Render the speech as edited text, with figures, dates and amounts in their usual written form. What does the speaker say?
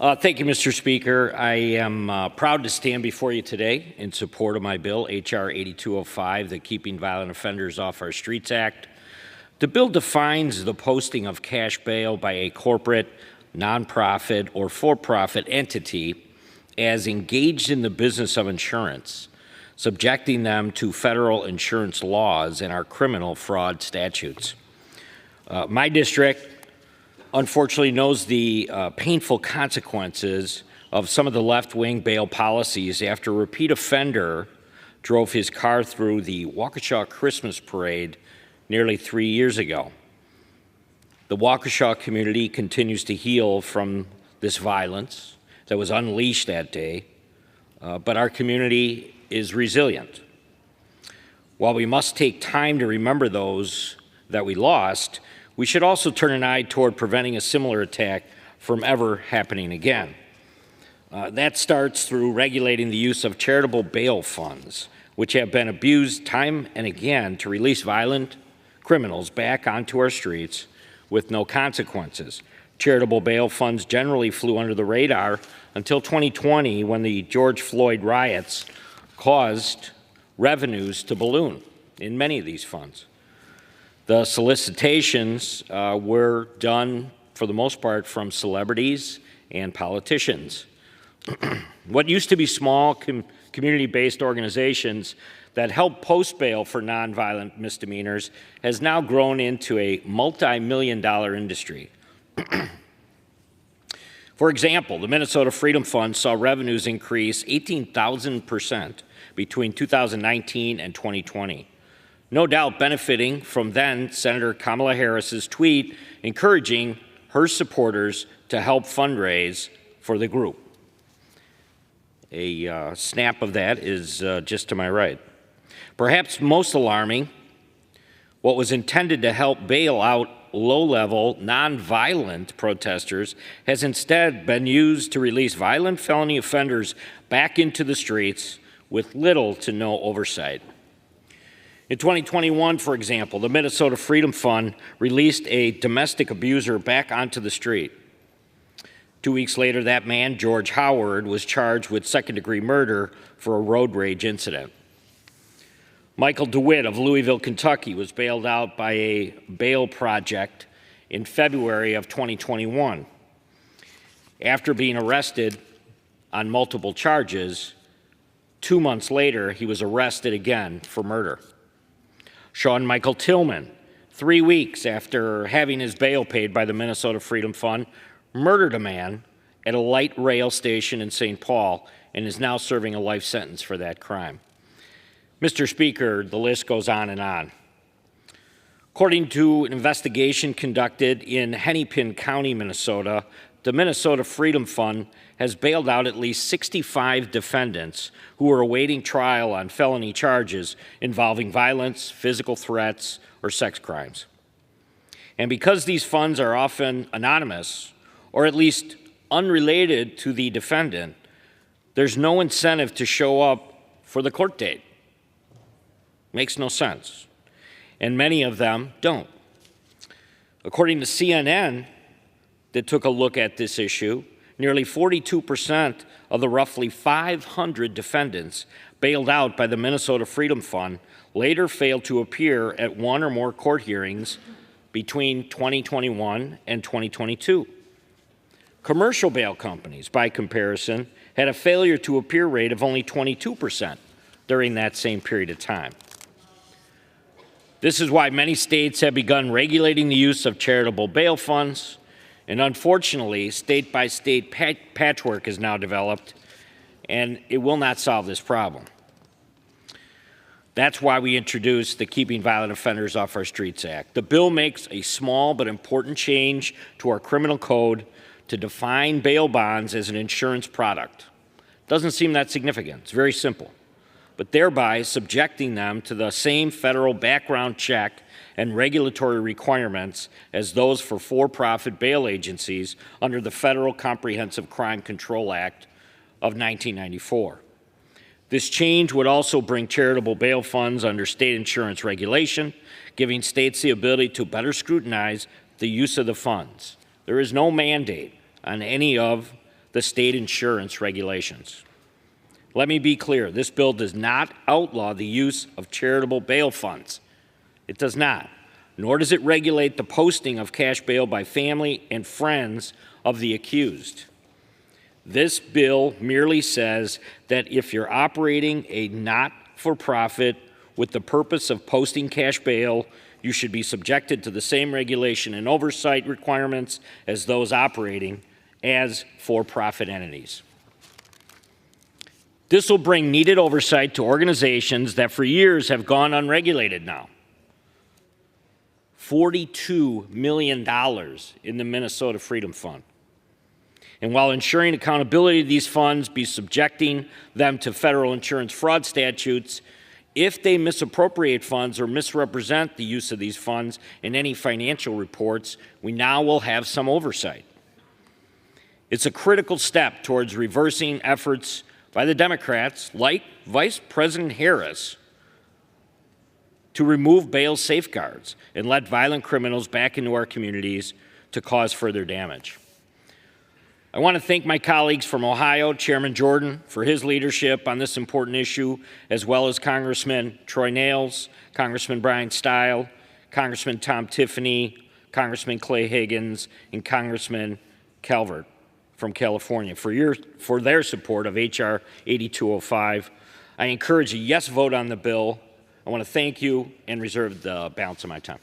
Thank you, Mr. Speaker. I am proud to stand before you today in support of my bill, H.R. 8205, the Keeping Violent Offenders Off Our Streets Act. The bill defines the posting of cash bail by a corporate, nonprofit, or for-profit entity as engaged in the business of insurance, subjecting them to federal insurance laws and our criminal fraud statutes. My district unfortunately knows the painful consequences of some of the left-wing bail policies after a repeat offender drove his car through the Waukesha Christmas Parade nearly 3 years ago. The Waukesha community continues to heal from this violence that was unleashed that day, but our community is resilient. While we must take time to remember those that we lost, we should also turn an eye toward preventing a similar attack from ever happening again. That starts through regulating the use of charitable bail funds, which have been abused time and again to release violent criminals back onto our streets with no consequences. Charitable bail funds generally flew under the radar until 2020, when the George Floyd riots caused revenues to balloon in many of these funds. The solicitations were done, for the most part, from celebrities and politicians. What used to be small community-based organizations that help post bail for nonviolent misdemeanors has now grown into a multi-million-dollar industry. For example, the Minnesota Freedom Fund saw revenues increase 18,000% between 2019 and 2020. No doubt benefiting from then Senator Kamala Harris's tweet encouraging her supporters to help fundraise for the group. A snap of that is just to my right. Perhaps most alarming, what was intended to help bail out low-level, nonviolent protesters has instead been used to release violent felony offenders back into the streets with little to no oversight. In 2021, for example, the Minnesota Freedom Fund released a domestic abuser back onto the street. 2 weeks later, that man, George Howard, was charged with second-degree murder for a road rage incident. Michael DeWitt of Louisville, Kentucky, was bailed out by a bail project in February of 2021. After being arrested on multiple charges, 2 months later, he was arrested again for murder. Sean Michael Tillman, 3 weeks after having his bail paid by the Minnesota Freedom Fund, murdered a man at a light rail station in St. Paul and is now serving a life sentence for that crime. Mr. Speaker, the list goes on and on. According to an investigation conducted in Hennepin County, Minnesota, the Minnesota Freedom Fund has bailed out at least 65 defendants who are awaiting trial on felony charges involving violence, physical threats, or sex crimes. And because these funds are often anonymous, or at least unrelated to the defendant, there's no incentive to show up for the court date. Makes no sense. And many of them don't. According to CNN, that took a look at this issue, nearly 42% of the roughly 500 defendants bailed out by the Minnesota Freedom Fund later failed to appear at one or more court hearings between 2021 and 2022. Commercial bail companies, by comparison, had a failure to appear rate of only 22% during that same period of time. This is why many states have begun regulating the use of charitable bail funds, and unfortunately, state-by-state patchwork is now developed, and it will not solve this problem. That's why we introduced the Keeping Violent Offenders Off Our Streets Act. The bill makes a small but important change to our criminal code to define bail bonds as an insurance product. Doesn't seem that significant. It's very simple. But thereby subjecting them to the same federal background check and regulatory requirements as those for-profit bail agencies under the Federal Comprehensive Crime Control Act of 1994. This change would also bring charitable bail funds under state insurance regulation, giving states the ability to better scrutinize the use of the funds. There is no mandate on any of the state insurance regulations. Let me be clear, this bill does not outlaw the use of charitable bail funds. It does not, nor does it regulate the posting of cash bail by family and friends of the accused. This bill merely says that if you're operating a not-for-profit with the purpose of posting cash bail, you should be subjected to the same regulation and oversight requirements as those operating as for-profit entities. This will bring needed oversight to organizations that for years have gone unregulated now. $42 million in the Minnesota Freedom Fund. And while ensuring accountability of these funds, be subjecting them to federal insurance fraud statutes, if they misappropriate funds or misrepresent the use of these funds in any financial reports, we now will have some oversight. It's a critical step towards reversing efforts by the Democrats, like Vice President Harris, to remove bail safeguards and let violent criminals back into our communities to cause further damage. I want to thank my colleagues from Ohio, Chairman Jordan, for his leadership on this important issue, as well as Congressman Troy Nails, Congressman Brian Stile, Congressman Tom Tiffany, Congressman Clay Higgins, and Congressman Calvert from California for their support of H.R. 8205. I encourage a yes vote on the bill. I want to thank you and reserve the balance of my time.